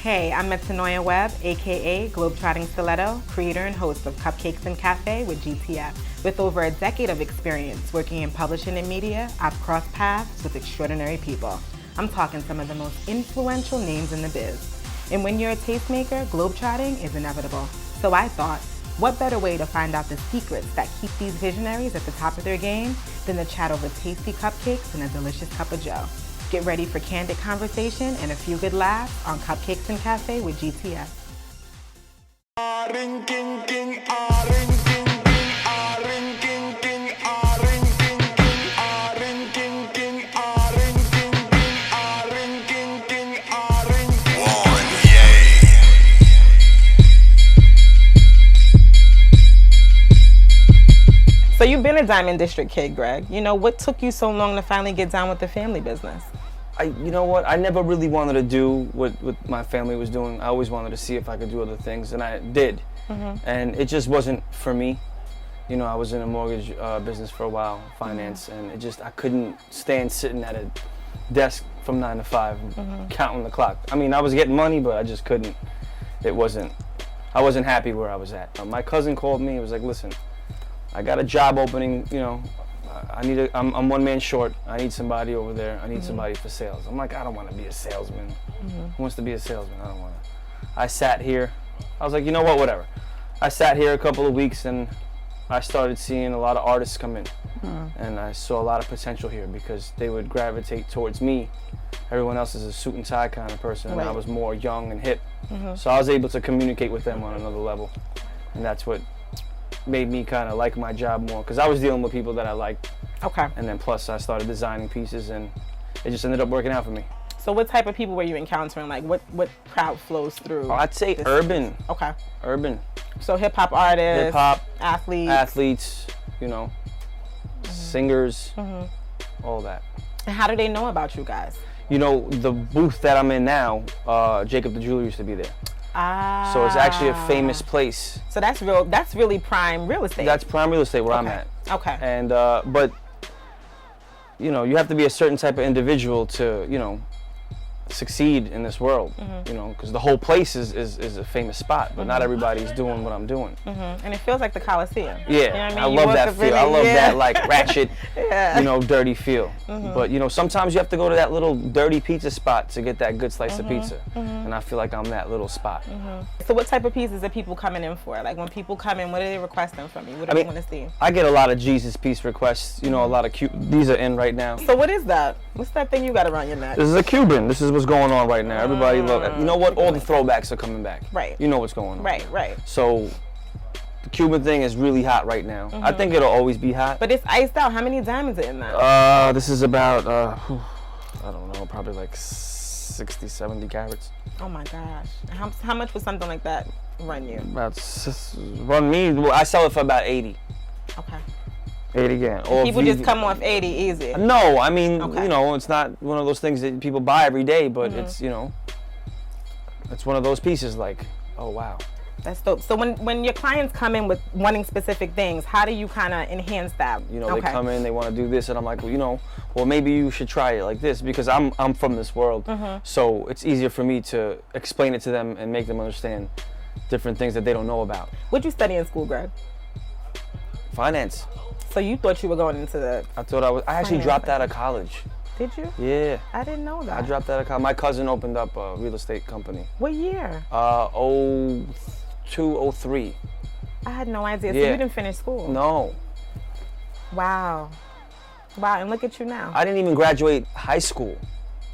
Hey, I'm Metanoia Webb, aka Globetrotting Stiletto, creator and host of Cupcakes and Café with GTF. With over a decade of experience working in publishing and media, I've crossed paths with extraordinary people. I'm talking some of the most influential names in the biz. And when you're a tastemaker, globetrotting is inevitable. So I thought, what better way to find out the secrets that keep these visionaries at the top of their game than to chat over tasty cupcakes and a delicious cup of joe. Get ready for candid conversation and a few good laughs on Cupcakes and Café with GTF. So you've been a Diamond District kid, Greg. You know, what took you so long to finally get down with the family business? You know what? I never really wanted to do what my family was doing. I always wanted to see if I could do other things, and I did. And it just wasn't for me. You know, I was in a mortgage business for a while, finance, and I couldn't stand sitting at a desk from 9 to 5, counting the clock. I mean, I was getting money, but I just couldn't. I wasn't happy where I was at. My cousin called me. He was like, listen, I got a job opening, you know, I'm one man short. I need somebody over there. I need somebody for sales. I'm like, I don't want to be a salesman. Who wants to be a salesman? I don't want to. I sat here. I was like, you know what, whatever. I sat here a couple of weeks and I started seeing a lot of artists come in. And I saw a lot of potential here because they would gravitate towards me. Everyone else is a suit and tie kind of person, and I was more young and hip. So I was able to communicate with them on another level. And that's what made me kind of like my job more, because I was dealing with people that I liked. Okay. And then plus I started designing pieces, and it just ended up working out for me. So what type of people were you encountering? Like what crowd flows through? Oh, I'd say urban. Okay. Urban. So hip hop artists. Hip hop. Athletes. You know, singers, all that. And how do they know about you guys? You know, the booth that I'm in now, Jacob The Jewler used to be there. Ah. So it's actually a famous place. So that's really prime real estate. That's prime real estate where I'm at. Okay. And but you know, you have to be a certain type of individual to, you know, succeed in this world. You know, because the whole place is a famous spot, but not everybody's doing what I'm doing. And it feels like the Coliseum. Yeah, you know what I mean? I love that feel. I love that like ratchet, Yeah. you know, dirty feel. But you know, sometimes you have to go to that little dirty pizza spot to get that good slice of pizza. And I feel like I'm that little spot. So what type of pieces are people coming in for? Like when people come in, what are they requesting from you? What do they want to see? I get a lot of Jesus piece requests. You know, a lot of these are in right now. So what is that? What's that thing you got around your neck? This is a Cuban. This is what's going on right now. Everybody look. You know what? All the throwbacks are coming back. Right. You know what's going on. Right. So the Cuban thing is really hot right now. I think it'll always be hot. But it's iced out. How many diamonds are in that? This is about I don't know, probably like 60, 70 carats. Oh my gosh. How much would something like that run you? Run me. Well, I sell it for about 80. Okay. 80 again. People just come off 80 easy. No, I mean, you know, it's not one of those things that people buy every day, but it's, you know, it's one of those pieces like, oh wow. That's dope. So when your clients come in with wanting specific things, how do you kind of enhance that? You know, they come in, they want to do this, and I'm like, well, you know, well, maybe you should try it like this, because I'm from this world, so it's easier for me to explain it to them and make them understand different things that they don't know about. What'd you study in school, Greg? Finance. So you thought you were going into the... I actually dropped out of college. Did you? Yeah. I didn't know that. I dropped out of college. My cousin opened up a real estate company. What year? 02, 03. I had no idea. So Yeah. you didn't finish school? No. Wow. Wow, and look at you now. I didn't even graduate high school.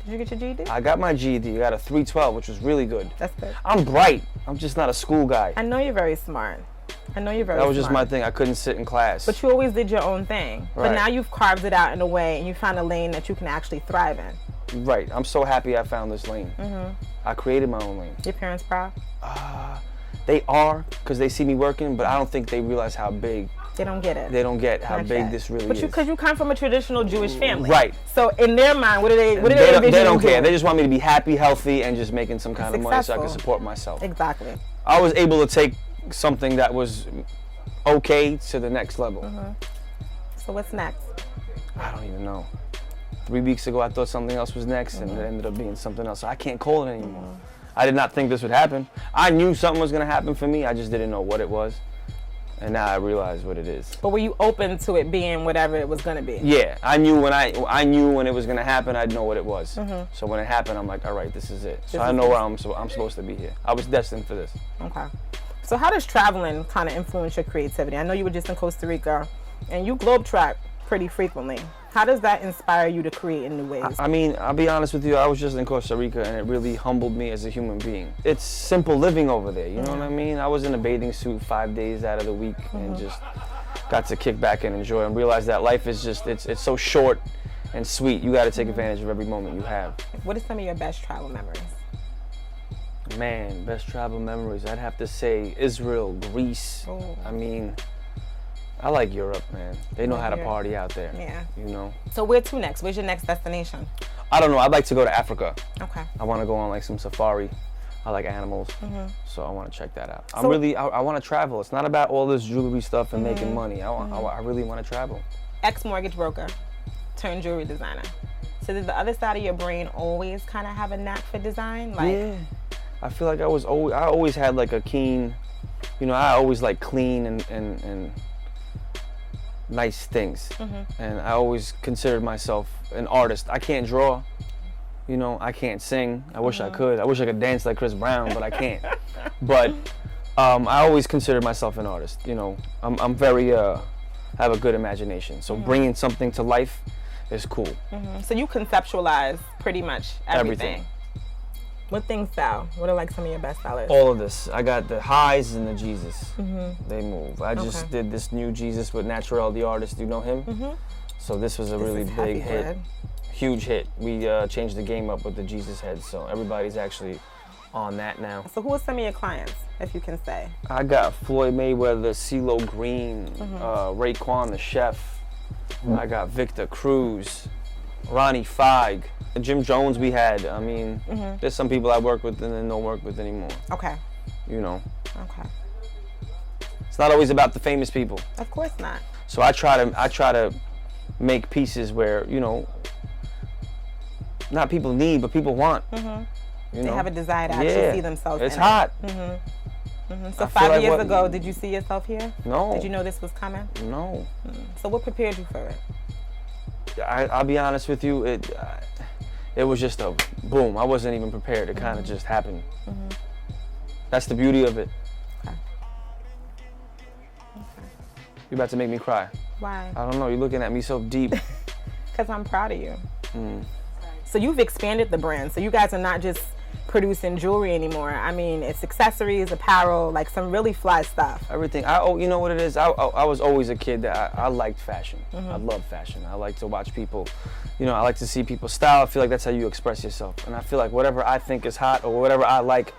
Did you get your GED? I got my GED. I got a 312, which was really good. That's good. I'm bright. I'm just not a school guy. I know you're very smart. That was just my thing. I couldn't sit in class. But you always did your own thing. Right. But now you've carved it out in a way and you found a lane that you can actually thrive in. Right. I'm so happy I found this lane. I created my own lane. Your parents proud? They are, because they see me working, but I don't think they realize how big. They don't get it. They don't get how Not big yet. this really but is. Because you come from a traditional Jewish family. Right. So in their mind, what do they They don't care. They just want me to be happy, healthy, and just making some kind of money so I can support myself. Exactly. I was able to take something that was okay to the next level. So what's next? I don't even know. 3 weeks ago, I thought something else was next, and it ended up being something else. So I can't call it anymore. I did not think this would happen. I knew something was gonna happen for me. I just didn't know what it was. And now I realize what it is. But were you open to it being whatever it was gonna be? Yeah, I knew when it was gonna happen. I'd know what it was. So when it happened, I'm like, all right, this is it. So I know where I'm supposed to be here. I was destined for this. Okay. So how does traveling kind of influence your creativity? I know you were just in Costa Rica, and you globetrot pretty frequently. How does that inspire you to create in new ways? I mean, I'll be honest with you, I was just in Costa Rica and it really humbled me as a human being. It's simple living over there, you know what I mean? I was in a bathing suit 5 days out of the week and just got to kick back and enjoy and realize that life is just, it's so short and sweet. You got to take advantage of every moment you have. What are some of your best travel memories? Man, best travel memories, I'd have to say Israel, Greece. Oh. I mean, I like Europe, man. They know how to party out there. Yeah. You know? So where to next? Where's your next destination? I don't know. I'd like to go to Africa. Okay. I want to go on like some safari. I like animals, so I want to check that out. So, I want to travel. It's not about all this jewelry stuff and making money. I really want to travel. Ex-mortgage broker turned jewelry designer. So did the other side of your brain always kind of have a knack for design? Like, yeah. I feel like I always had like a keen, you know, I always like clean and nice things. And I always considered myself an artist. I can't draw, you know, I can't sing. I wish I could. I wish I could dance like Chris Brown, but I can't. But I always considered myself an artist. You know, I'm very have a good imagination. So bringing something to life is cool. So you conceptualize pretty much everything. What things sell? What are like some of your best sellers? All of this. I got the highs and the Jesus. They move. I just did this new Jesus with Naturel, the artist. You know him? So this was a really big hit. Huge hit. We changed the game up with the Jesus head. So everybody's actually on that now. So who are some of your clients, if you can say? I got Floyd Mayweather, CeeLo Green, Raekwon the chef. I got Victor Cruz, Ronnie Feig. Jim Jones we had. I mean, there's some people I work with and then don't work with anymore. Okay. You know. Okay. It's not always about the famous people. Of course not. So I try to make pieces where, you know, not people need, but people want. You They know? have a desire to actually see themselves It's in hot. So 5 years ago, did you see yourself here? No. Did you know this was coming? No. So what prepared you for it? I'll be honest with you, it was just a boom. I wasn't even prepared. It kind of just happened. That's the beauty of it. Okay. You're about to make me cry. Why? I don't know. You're looking at me so deep. Because I'm proud of you. So you've expanded the brand. So you guys are not just producing jewelry anymore. I mean, it's accessories, apparel, like some really fly stuff. Everything. You know what it is? I was always a kid that I liked fashion. I love fashion. I like to watch people, you know, I like to see people's style. I feel like that's how you express yourself. And I feel like whatever I think is hot or whatever I like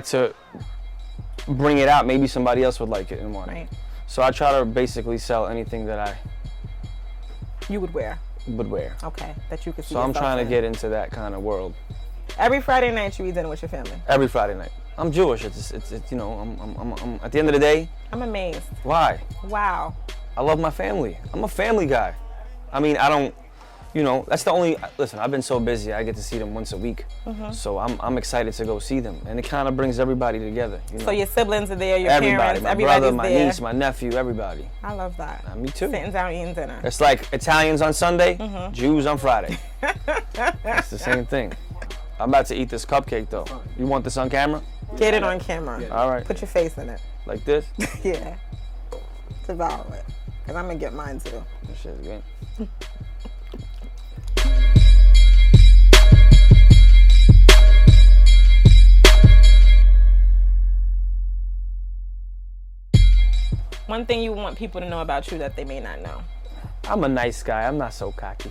to bring it out. Maybe somebody else would like it and want it. So I try to basically sell anything that You would wear. Okay, that you could see. So I'm trying to get into that kind of world. Every Friday night you eat dinner with your family. Every Friday night. I'm Jewish. It's you know, I'm at the end of the day. I'm amazed. Why? Wow. I love my family. I'm a family guy. I mean, I don't, you know, that's the only, listen, I've been so busy, I get to see them once a week. So I'm excited to go see them. And it kind of brings everybody together. You know? So your siblings are there, your everybody, parents, my everybody's brother, my there. niece, my nephew, everybody. I love that. Me too. Sitting down eating dinner. It's like Italians on Sunday, Jews on Friday. It's the same thing. I'm about to eat this cupcake though. You want this on camera? Get it on camera. All right. Put your face in it. Like this? Yeah. Devour it. Because I'm going to get mine too. This shit's good. One thing you want people to know about you that they may not know. I'm a nice guy. I'm not so cocky.